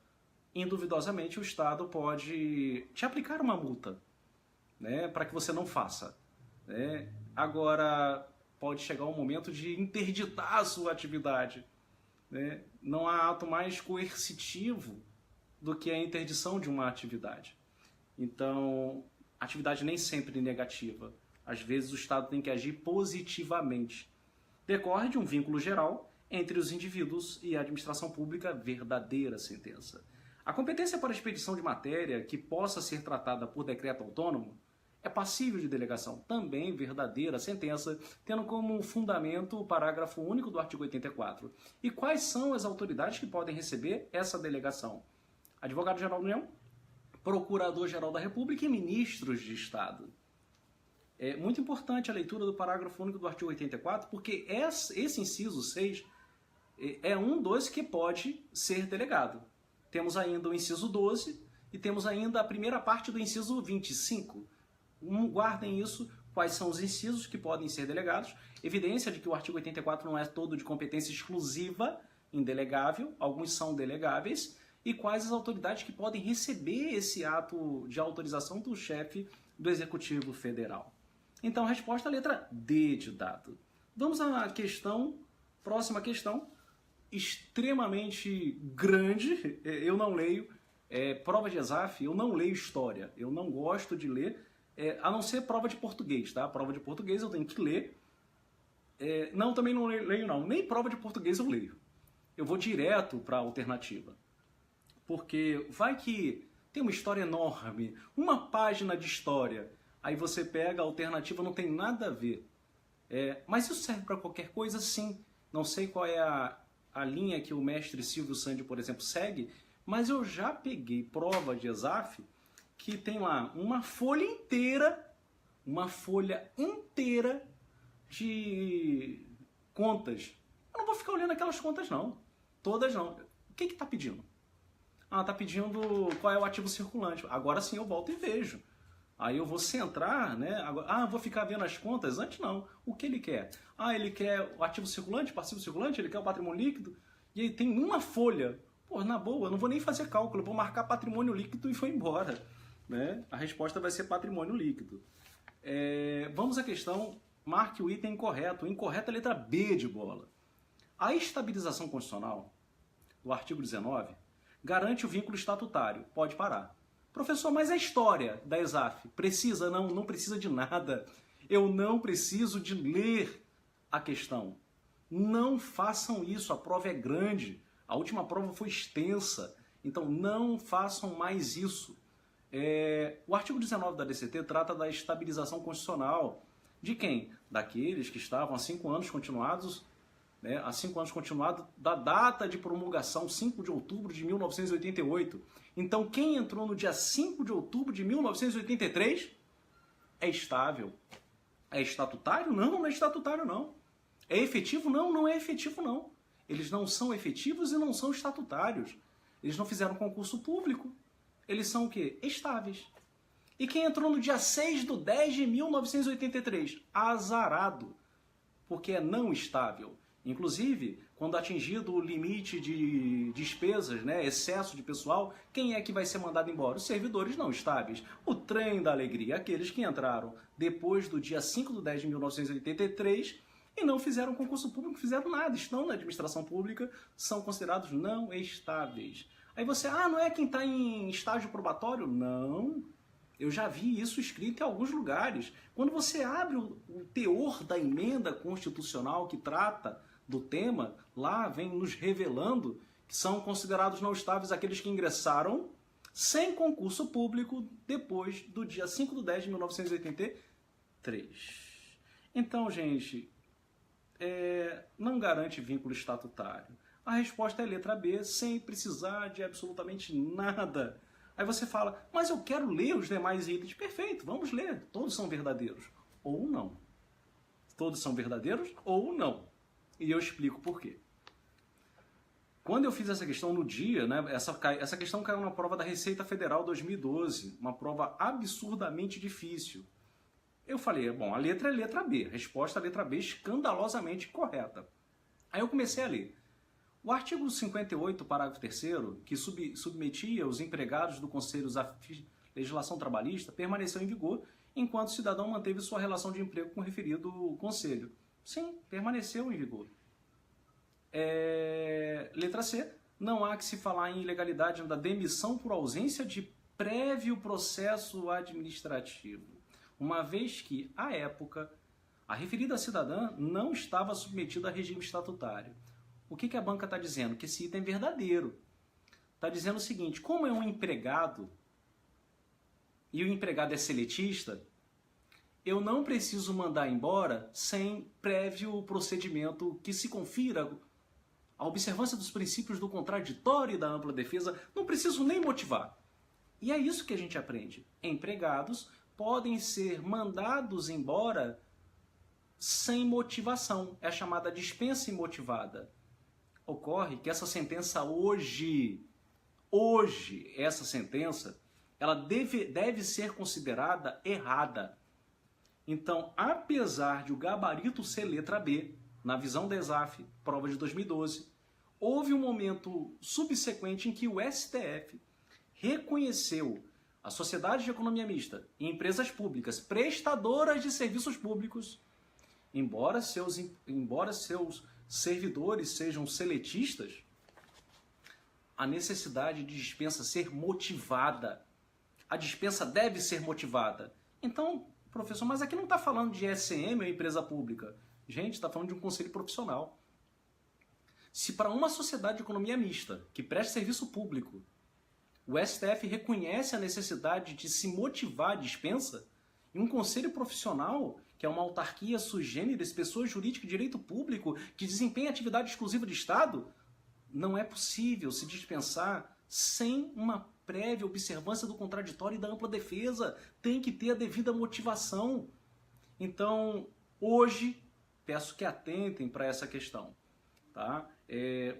Induvidosamente, o Estado pode te aplicar uma multa. né, para que você não faça. Né? Agora, pode chegar um momento de interditar a sua atividade. Né? Não há ato mais coercitivo do que a interdição de uma atividade. Então, atividade nem sempre negativa. Às vezes o Estado tem que agir positivamente. Decorre de um vínculo geral entre os indivíduos e a administração pública, verdadeira sentença. A competência para a expedição de matéria que possa ser tratada por decreto autônomo é passível de delegação, também verdadeira sentença, tendo como fundamento o parágrafo único do artigo 84. E quais são as autoridades que podem receber essa delegação? Advogado-Geral da União, Procurador-Geral da República e Ministros de Estado. É muito importante a leitura do parágrafo único do artigo 84, porque esse inciso 6 é um dos que pode ser delegado. Temos ainda o inciso 12 e temos ainda a primeira parte do inciso 25. Guardem isso, quais são os incisos que podem ser delegados. Evidência de que o artigo 84 não é todo de competência exclusiva, indelegável, alguns são delegáveis, e quais as autoridades que podem receber esse ato de autorização do chefe do Executivo Federal. Então, resposta à letra D de dado. Vamos à questão, próxima questão, extremamente grande. Eu não leio prova de ESAF, eu não leio história, eu não gosto de ler, a não ser prova de português, tá? Prova de português eu tenho que ler. Não, também não leio não, nem prova de português eu leio. Eu vou direto para a alternativa. Porque vai que tem uma história enorme, uma página de história, aí você pega a alternativa, não tem nada a ver. Mas isso serve para qualquer coisa, sim. Não sei qual é a linha que o mestre Silvio Sandi, por exemplo, segue, mas eu já peguei prova de ESAF que tem lá uma folha inteira de contas. Eu não vou ficar olhando aquelas contas, não. Todas não. O que está pedindo? Está pedindo qual é o ativo circulante. Agora sim eu volto e vejo. Aí eu vou centrar, né? Agora, vou ficar vendo as contas? Antes não. O que ele quer? Ele quer o ativo circulante, passivo circulante, ele quer o patrimônio líquido. E aí tem uma folha. Pô, na boa, eu não vou nem fazer cálculo, eu vou marcar patrimônio líquido e vou embora. Né? A resposta vai ser patrimônio líquido. Vamos à questão, marque o item incorreto. O incorreto é a letra B de bola. A estabilização constitucional, do artigo 19, garante o vínculo estatutário. Pode parar. Professor, mas a história da ESAF precisa? Não, não precisa de nada. Eu não preciso de ler a questão. Não façam isso, a prova é grande. A última prova foi extensa, então não façam mais isso. O artigo 19 da DCT trata da estabilização constitucional. De quem? Daqueles que estavam há 5 anos continuados, né, há 5 anos continuados da data de promulgação, 5 de outubro de 1988. Então, quem entrou no dia 5 de outubro de 1983 é estável. É estatutário? Não, não é estatutário, não. É efetivo? Não, não é efetivo, não. Eles não são efetivos e não são estatutários. Eles não fizeram concurso público. Eles são o quê? Estáveis. E quem entrou no dia 6/10 de 1983? Azarado. Porque é não estável. Inclusive, quando atingido o limite de despesas, né, excesso de pessoal, quem é que vai ser mandado embora? Os servidores não estáveis. O trem da alegria, aqueles que entraram depois do dia 5/10 de 1983 e não fizeram concurso público, fizeram nada, estão na administração pública, são considerados não estáveis. Aí você, não é quem está em estágio probatório? Não. Eu já vi isso escrito em alguns lugares. Quando você abre o teor da emenda constitucional que trata do tema, lá vem nos revelando que são considerados não estáveis aqueles que ingressaram sem concurso público depois do dia 5/10 de 1983. Então, gente, não garante vínculo estatutário. A resposta é letra B, sem precisar de absolutamente nada. Aí você fala, mas eu quero ler os demais itens. Perfeito, vamos ler. Todos são verdadeiros. Ou não. Todos são verdadeiros ou não. E eu explico por quê. Quando eu fiz essa questão no dia, né, essa questão caiu na prova da Receita Federal 2012, uma prova absurdamente difícil. Eu falei, bom, a letra é letra B, resposta à letra B escandalosamente correta. Aí eu comecei a ler. O artigo 58, parágrafo 3º, que submetia os empregados do Conselho à legislação trabalhista, permaneceu em vigor enquanto o cidadão manteve sua relação de emprego com o referido conselho. Sim, permaneceu em vigor. Letra C. Não há que se falar em ilegalidade da demissão por ausência de prévio processo administrativo, uma vez que, à época, a referida cidadã não estava submetida a regime estatutário. O que a banca está dizendo? Que esse item é verdadeiro. Está dizendo o seguinte: como é um empregado, e o empregado é seletista, eu não preciso mandar embora sem prévio procedimento que se confira a observância dos princípios do contraditório e da ampla defesa, não preciso nem motivar. E é isso que a gente aprende. Empregados podem ser mandados embora sem motivação. É a chamada dispensa imotivada. Ocorre que essa sentença hoje, essa sentença, ela deve ser considerada errada. Então, apesar de o gabarito ser letra B, na visão da ESAF, prova de 2012, houve um momento subsequente em que o STF reconheceu a sociedade de economia mista e empresas públicas prestadoras de serviços públicos, embora seus servidores sejam seletistas, a necessidade de dispensa ser motivada. A dispensa deve ser motivada. Então, professor, mas aqui não está falando de SM ou empresa pública. Gente, está falando de um conselho profissional. Se para uma sociedade de economia mista, que presta serviço público, o STF reconhece a necessidade de se motivar a dispensa, e um conselho profissional, que é uma autarquia sui generis, pessoa jurídica de direito público, que desempenha atividade exclusiva de Estado, não é possível se dispensar sem uma prévia observância do contraditório e da ampla defesa. Tem que ter a devida motivação. Então, hoje, peço que atentem para essa questão. Tá?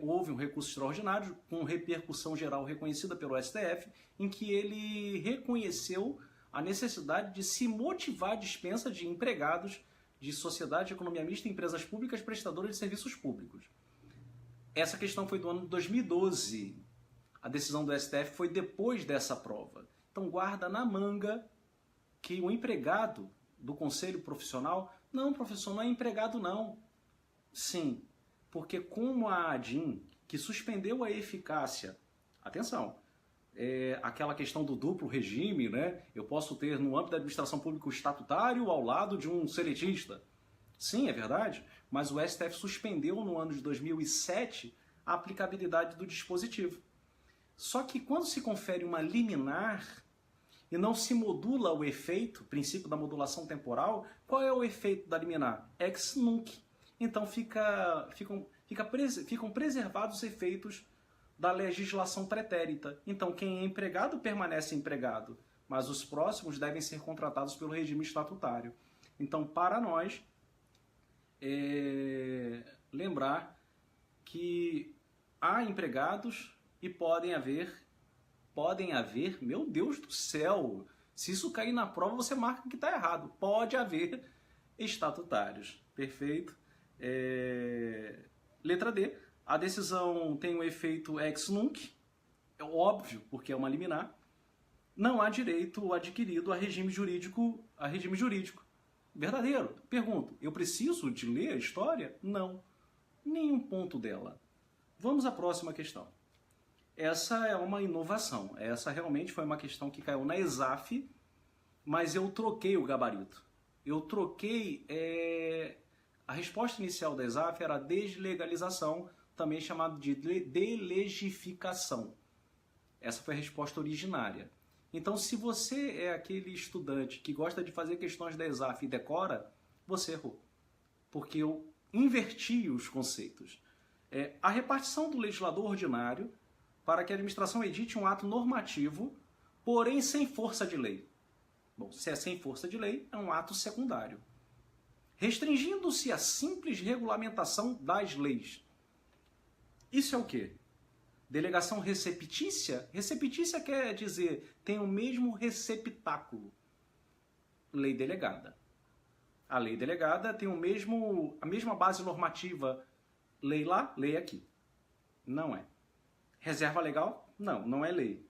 Houve um recurso extraordinário com repercussão geral reconhecida pelo STF, em que ele reconheceu a necessidade de se motivar a dispensa de empregados de sociedade de economia mista e empresas públicas prestadoras de serviços públicos. Essa questão foi do ano de 2012. A decisão do STF foi depois dessa prova. Então guarda na manga que o empregado do conselho profissional, não, professor, não é empregado não. Sim, porque como a ADIM, que suspendeu a eficácia, atenção, aquela questão do duplo regime, né? Eu posso ter no âmbito da administração pública o estatutário ao lado de um seletista. Sim, é verdade, mas o STF suspendeu no ano de 2007 a aplicabilidade do dispositivo. Só que quando se confere uma liminar e não se modula o efeito, princípio da modulação temporal, qual é o efeito da liminar? Ex nunc. Então ficam preservados os efeitos da legislação pretérita. Então quem é empregado permanece empregado, mas os próximos devem ser contratados pelo regime estatutário. Então, para nós, lembrar que há empregados e podem haver, meu Deus do céu, se isso cair na prova você marca que está errado, pode haver estatutários, perfeito? Letra D, a decisão tem um efeito ex nunc, é óbvio, porque é uma liminar, não há direito adquirido a regime jurídico. Verdadeiro. Pergunto, eu preciso de ler a história? Não. Nenhum ponto dela. Vamos à próxima questão. Essa é uma inovação. Essa realmente foi uma questão que caiu na ESAF, mas eu troquei o gabarito. Eu troquei... A resposta inicial da ESAF era deslegalização, também chamado de delegificação. Essa foi a resposta originária. Então, se você é aquele estudante que gosta de fazer questões da ESAF e decora, você errou. Porque eu inverti os conceitos. A repartição do legislador ordinário para que a administração edite um ato normativo, porém sem força de lei. Bom, se é sem força de lei, é um ato secundário. Restringindo-se à simples regulamentação das leis. Isso é o quê? Delegação receptícia? Receptícia quer dizer, tem o mesmo receptáculo. Lei delegada. A lei delegada tem a mesma base normativa. Lei lá, lei aqui. Não é. Reserva legal? Não, não é lei.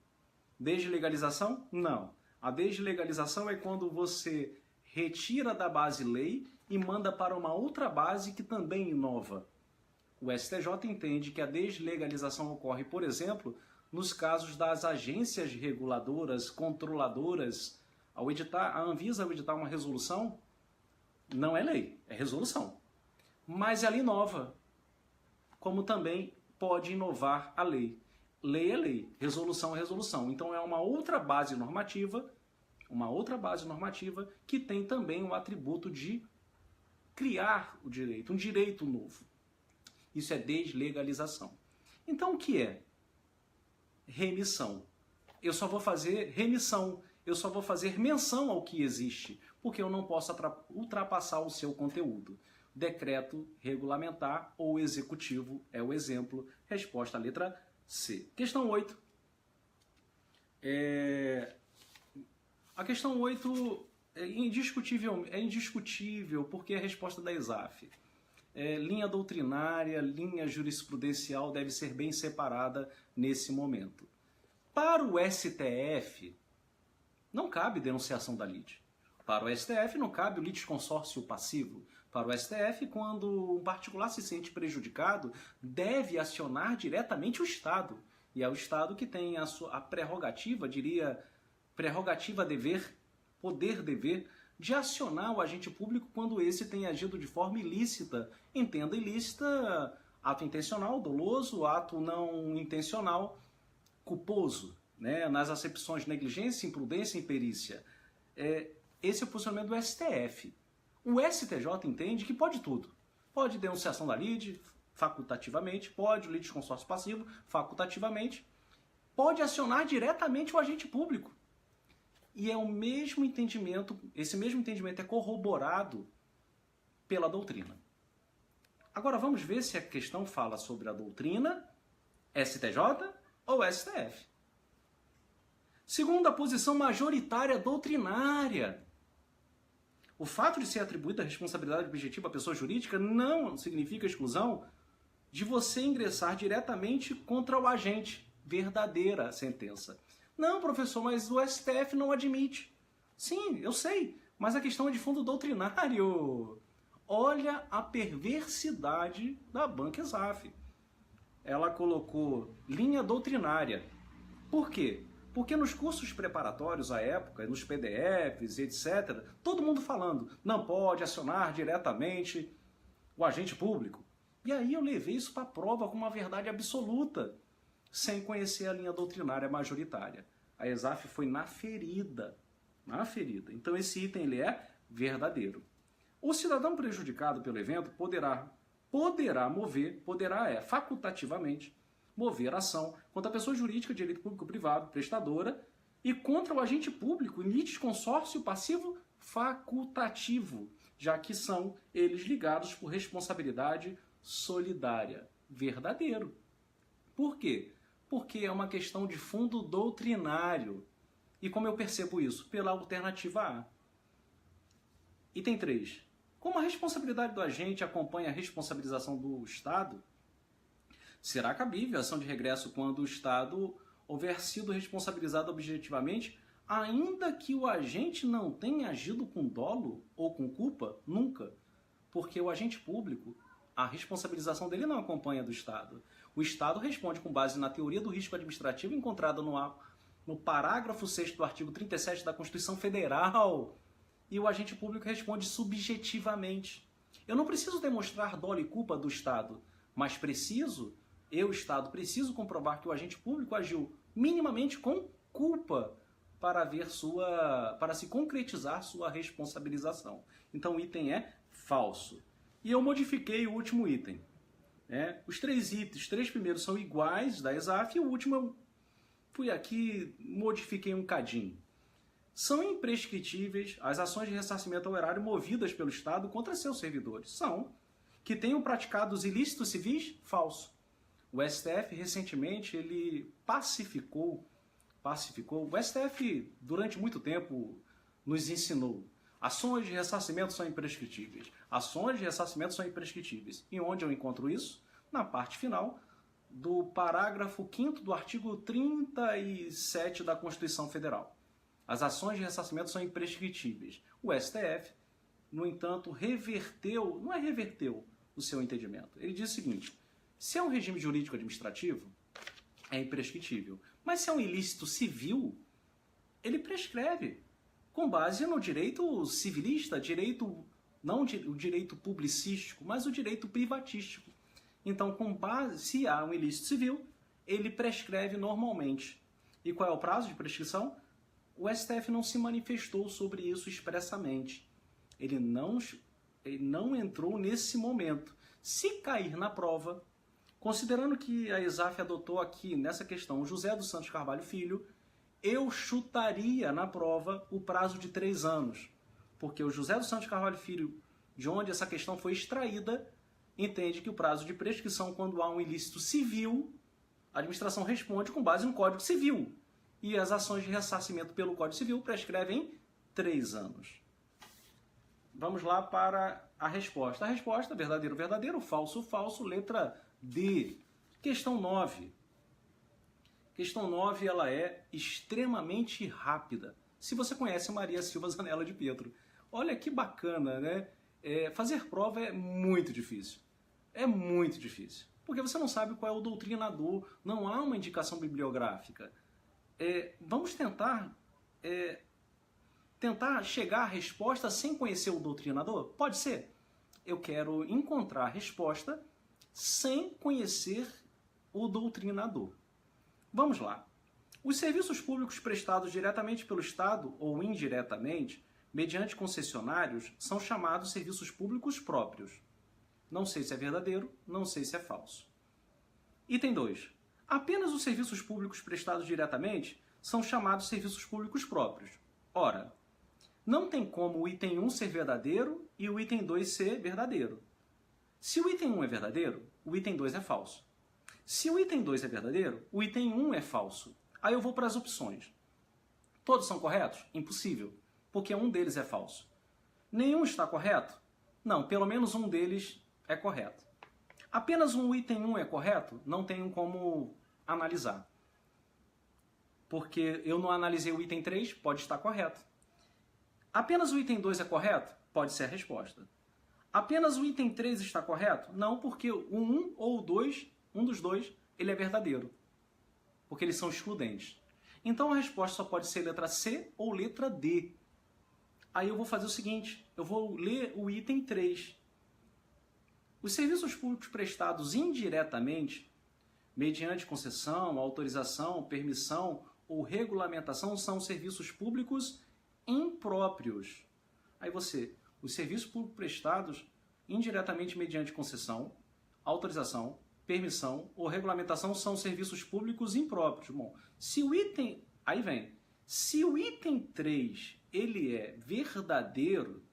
Deslegalização? Não. A deslegalização é quando você retira da base lei e manda para uma outra base que também inova. O STJ entende que a deslegalização ocorre, por exemplo, nos casos das agências reguladoras, controladoras. A Anvisa, ao editar uma resolução, não é lei, é resolução. Mas ela inova, como também pode inovar a lei. Lei é lei, resolução é resolução. Então é uma outra base normativa que tem também o atributo de criar o direito, um direito novo. Isso é deslegalização. Então o que é? Remissão. Eu só vou fazer remissão, eu só vou fazer menção ao que existe, porque eu não posso ultrapassar o seu conteúdo. Decreto regulamentar ou executivo é o exemplo. Resposta à letra C. Questão 8. A questão 8 é indiscutível porque é a resposta da ESAF. Linha doutrinária, linha jurisprudencial deve ser bem separada nesse momento. Para o STF, não cabe denunciação da lide. Para o STF, não cabe o litisconsórcio passivo. Para o STF, quando um particular se sente prejudicado, deve acionar diretamente o Estado. E é o Estado que tem a prerrogativa, poder-dever, de acionar o agente público quando esse tem agido de forma ilícita. Entenda ilícita, ato intencional, doloso, ato não intencional, culposo, né? Nas acepções negligência, imprudência e imperícia. Esse é o posicionamento do STF. O STJ entende que pode tudo. Pode denunciação da lide, facultativamente, pode o litisconsórcio passivo, facultativamente, pode acionar diretamente o agente público. E é o mesmo entendimento, esse mesmo entendimento é corroborado pela doutrina. Agora vamos ver se a questão fala sobre a doutrina, STJ ou STF. Segundo a posição majoritária doutrinária, o fato de ser atribuída a responsabilidade objetiva à pessoa jurídica não significa exclusão de você ingressar diretamente contra o agente. Verdadeira sentença. Não, professor, mas o STF não admite. Sim, eu sei, mas a questão é de fundo doutrinário. Olha a perversidade da Banca ESAF. Ela colocou linha doutrinária. Por quê? Porque nos cursos preparatórios à época, nos PDFs, etc., todo mundo falando, não pode acionar diretamente o agente público. E aí eu levei isso para a prova com uma verdade absoluta, sem conhecer a linha doutrinária majoritária. A ESAF foi na ferida. Então esse item ele é verdadeiro. O cidadão prejudicado pelo evento facultativamente, mover ação contra a pessoa jurídica de direito público ou privado, prestadora, e contra o agente público em litisconsórcio passivo facultativo, já que são eles ligados por responsabilidade solidária. Verdadeiro. Por quê? Porque é uma questão de fundo doutrinário. E como eu percebo isso? Pela alternativa A. Item 3. Como a responsabilidade do agente acompanha a responsabilização do Estado, será cabível a ação de regresso quando o Estado houver sido responsabilizado objetivamente, ainda que o agente não tenha agido com dolo ou com culpa? Nunca. Porque o agente público, a responsabilização dele não acompanha do Estado. O Estado responde com base na teoria do risco administrativo encontrada no parágrafo 6º do artigo 37 da Constituição Federal. E o agente público responde subjetivamente. Eu não preciso demonstrar dolo e culpa do Estado, mas Estado, preciso comprovar que o agente público agiu minimamente com culpa para se concretizar sua responsabilização. Então o item é falso. E eu modifiquei o último item. Os três primeiros são iguais da ESAF e o último eu fui aqui, modifiquei um cadinho. São imprescritíveis as ações de ressarcimento ao erário movidas pelo Estado contra seus servidores. São. Que tenham praticado os ilícitos civis? Falso. O STF, recentemente, ele pacificou. O STF, durante muito tempo, nos ensinou. Ações de ressarcimento são imprescritíveis. Ações de ressarcimento são imprescritíveis. E onde eu encontro isso? Na parte final do parágrafo 5º do artigo 37 da Constituição Federal. As ações de ressarcimento são imprescritíveis. O STF, no entanto, reverteu, não é reverteu o seu entendimento. Ele diz o seguinte: se é um regime jurídico administrativo, é imprescritível. Mas se é um ilícito civil, ele prescreve, com base no direito civilista, não o direito publicístico, mas o direito privatístico. Então, com base, se há um ilícito civil, ele prescreve normalmente. E qual é o prazo de prescrição? O STF não se manifestou sobre isso expressamente. Ele não entrou nesse momento. Se cair na prova, considerando que a ESAF adotou aqui, nessa questão, José dos Santos Carvalho Filho, eu chutaria na prova o prazo de 3 anos. Porque o José dos Santos Carvalho Filho, de onde essa questão foi extraída, entende que o prazo de prescrição, quando há um ilícito civil, a administração responde com base no Código Civil. E as ações de ressarcimento pelo Código Civil prescrevem 3 anos. Vamos lá para a resposta. A resposta, verdadeiro, verdadeiro, falso, falso, letra D. Questão 9. Questão 9, ela é extremamente rápida. Se você conhece Maria Silva Zanella de Pietro. Olha que bacana, né? Fazer prova é muito difícil. É muito difícil. Porque você não sabe qual é o doutrinador, não há uma indicação bibliográfica. Vamos tentar chegar à resposta sem conhecer o doutrinador? Pode ser. Eu quero encontrar a resposta sem conhecer o doutrinador. Vamos lá. Os serviços públicos prestados diretamente pelo Estado ou indiretamente, mediante concessionários, são chamados serviços públicos próprios. Não sei se é verdadeiro, não sei se é falso. Item 2. Apenas os serviços públicos prestados diretamente são chamados serviços públicos próprios. Ora, não tem como o item 1 ser verdadeiro e o item 2 ser verdadeiro. Se o item 1 é verdadeiro, o item 2 é falso. Se o item 2 é verdadeiro, o item 1 é falso. Aí eu vou para as opções. Todos são corretos? Impossível, porque um deles é falso. Nenhum está correto? Não, pelo menos um deles é correto. Apenas o item 1 é correto? Não tenho como analisar. Porque eu não analisei o item 3, pode estar correto. Apenas o item 2 é correto? Pode ser a resposta. Apenas o item 3 está correto? Não, porque o 1 ou o 2, um dos dois, ele é verdadeiro. Porque eles são excludentes. Então a resposta só pode ser letra C ou letra D. Aí eu vou fazer o seguinte, eu vou ler o item 3. Os serviços públicos prestados indiretamente, mediante concessão, autorização, permissão ou regulamentação, são serviços públicos impróprios. Aí os serviços públicos prestados indiretamente mediante concessão, autorização, permissão ou regulamentação são serviços públicos impróprios. Bom, se o item 3 ele é verdadeiro,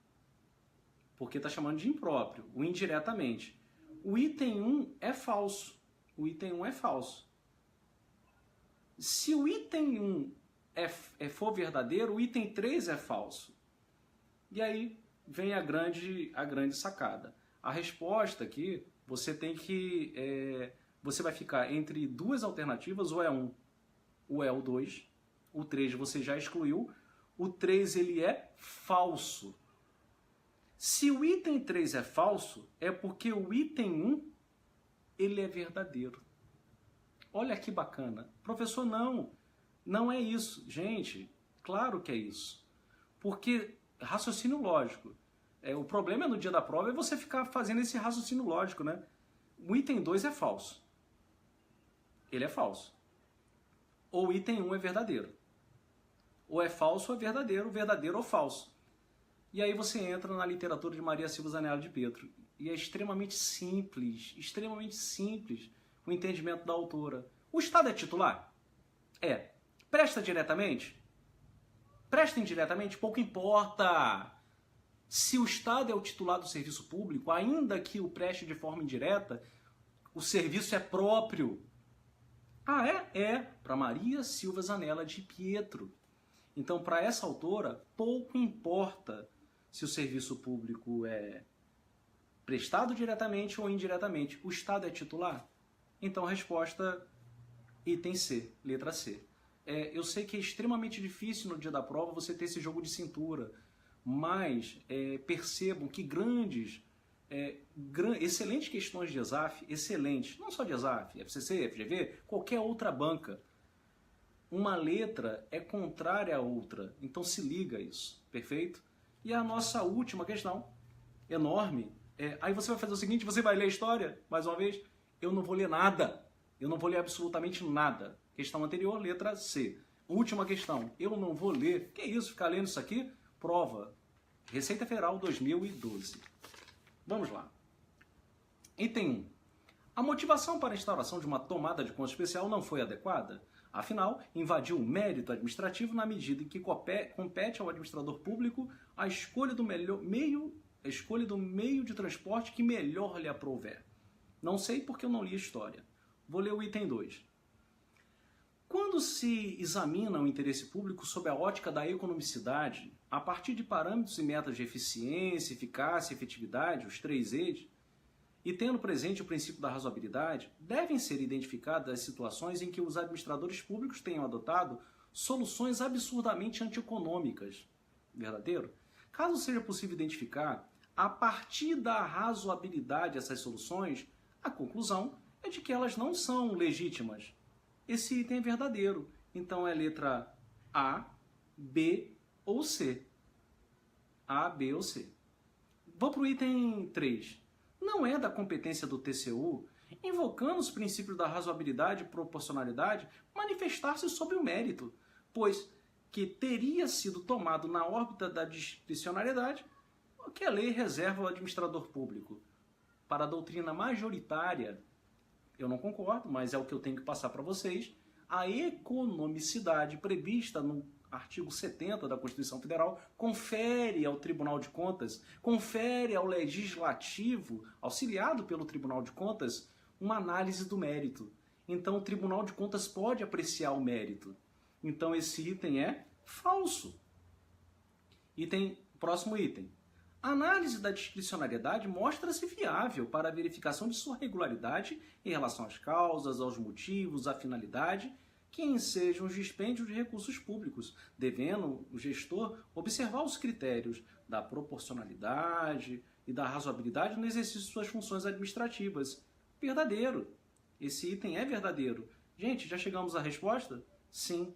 porque está chamando de impróprio, o indiretamente, o item 1 é falso. O item 1 é falso. Se o item 1 for verdadeiro, o item 3 é falso. E aí vem a grande sacada. A resposta aqui, você vai ficar entre duas alternativas, ou é 1 ou é o 2. O 3 você já excluiu. O 3 ele é falso. Se o item 3 é falso, é porque o item 1 ele é verdadeiro. Olha que bacana. Professor, não é isso. Gente, claro que é isso. Porque raciocínio lógico. O problema no dia da prova é você ficar fazendo esse raciocínio lógico, né? O item 2 é falso. Ele é falso. Ou o item 1 é verdadeiro. Ou é falso ou é verdadeiro, verdadeiro ou falso. E aí você entra na literatura de Maria Silva Zanella de Pietro. E é extremamente simples o entendimento da autora. O Estado é titular? É. Presta diretamente? Presta indiretamente? Pouco importa. Se o Estado é o titular do serviço público, ainda que o preste de forma indireta, o serviço é próprio. Ah, é? É. Para Maria Silva Zanella de Pietro. Então, para essa autora, pouco importa se o serviço público é prestado diretamente ou indiretamente. O Estado é titular? Então, resposta item C, letra C. Eu sei que é extremamente difícil no dia da prova você ter esse jogo de cintura, mas percebam que excelentes questões de ESAF, excelentes, não só de ESAF, FCC, FGV, qualquer outra banca, uma letra é contrária à outra, então se liga a isso, perfeito? E a nossa última questão, enorme, aí você vai fazer o seguinte, você vai ler a história, mais uma vez, eu não vou ler nada, eu não vou ler absolutamente nada. Questão anterior, letra C. Última questão, eu não vou ler. Que isso, ficar lendo isso aqui? Prova. Receita Federal 2012. Vamos lá. Item 1. A motivação para a instauração de uma tomada de conta especial não foi adequada. Afinal, invadiu o mérito administrativo na medida em que compete ao administrador público a escolha do meio de transporte que melhor lhe aprouver. Não sei porque eu não li a história. Vou ler o item 2. Quando se examina o interesse público sob a ótica da economicidade, a partir de parâmetros e metas de eficiência, eficácia e efetividade, os 3 E's, e tendo presente o princípio da razoabilidade, devem ser identificadas as situações em que os administradores públicos tenham adotado soluções absurdamente antieconômicas. Verdadeiro? Caso seja possível identificar, a partir da razoabilidade essas soluções, a conclusão é de que elas não são legítimas. Esse item é verdadeiro. Então é letra A, B ou C. A, B ou C. Vou para o item 3. Não é da competência do TCU, invocando os princípios da razoabilidade e proporcionalidade, manifestar-se sobre o mérito, pois que teria sido tomado na órbita da discricionariedade o que a lei reserva ao administrador público. Para a doutrina majoritária, eu não concordo, mas é o que eu tenho que passar para vocês, a economicidade prevista no artigo 70 da Constituição Federal confere ao Tribunal de Contas, confere ao Legislativo, auxiliado pelo Tribunal de Contas, uma análise do mérito. Então o Tribunal de Contas pode apreciar o mérito. Então esse item é falso. Próximo item. A análise da discricionariedade mostra-se viável para a verificação de sua regularidade em relação às causas, aos motivos, à finalidade, que ensejam os dispêndios de recursos públicos, devendo o gestor observar os critérios da proporcionalidade e da razoabilidade no exercício de suas funções administrativas. Verdadeiro. Esse item é verdadeiro. Gente, já chegamos à resposta? Sim,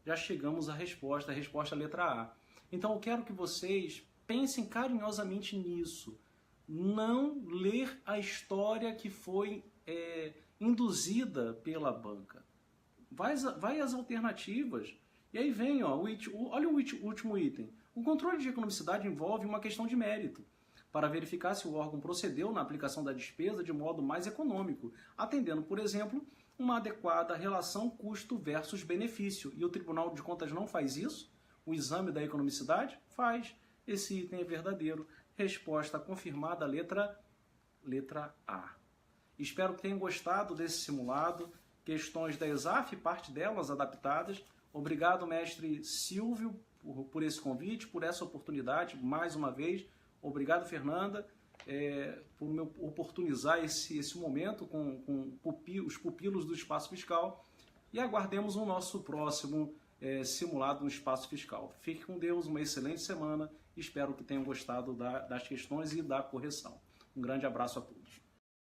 já chegamos à resposta letra A. Então eu quero que vocês pensem carinhosamente nisso. Não ler a história que foi induzida pela banca. Vai às alternativas. E aí vem, olha o último item. O controle de economicidade envolve uma questão de mérito, para verificar se o órgão procedeu na aplicação da despesa de modo mais econômico, atendendo, por exemplo, uma adequada relação custo versus benefício. E o Tribunal de Contas não faz isso? O exame da economicidade? Faz. Esse item é verdadeiro. Resposta confirmada, letra A. Espero que tenham gostado desse simulado. Questões da ESAF, parte delas adaptadas. Obrigado, mestre Silvio, por esse convite, por essa oportunidade, mais uma vez. Obrigado, Fernanda, por me oportunizar esse momento com os pupilos do Espaço Fiscal. E aguardemos o nosso próximo simulado no Espaço Fiscal. Fique com Deus, uma excelente semana. Espero que tenham gostado das questões e da correção. Um grande abraço a todos.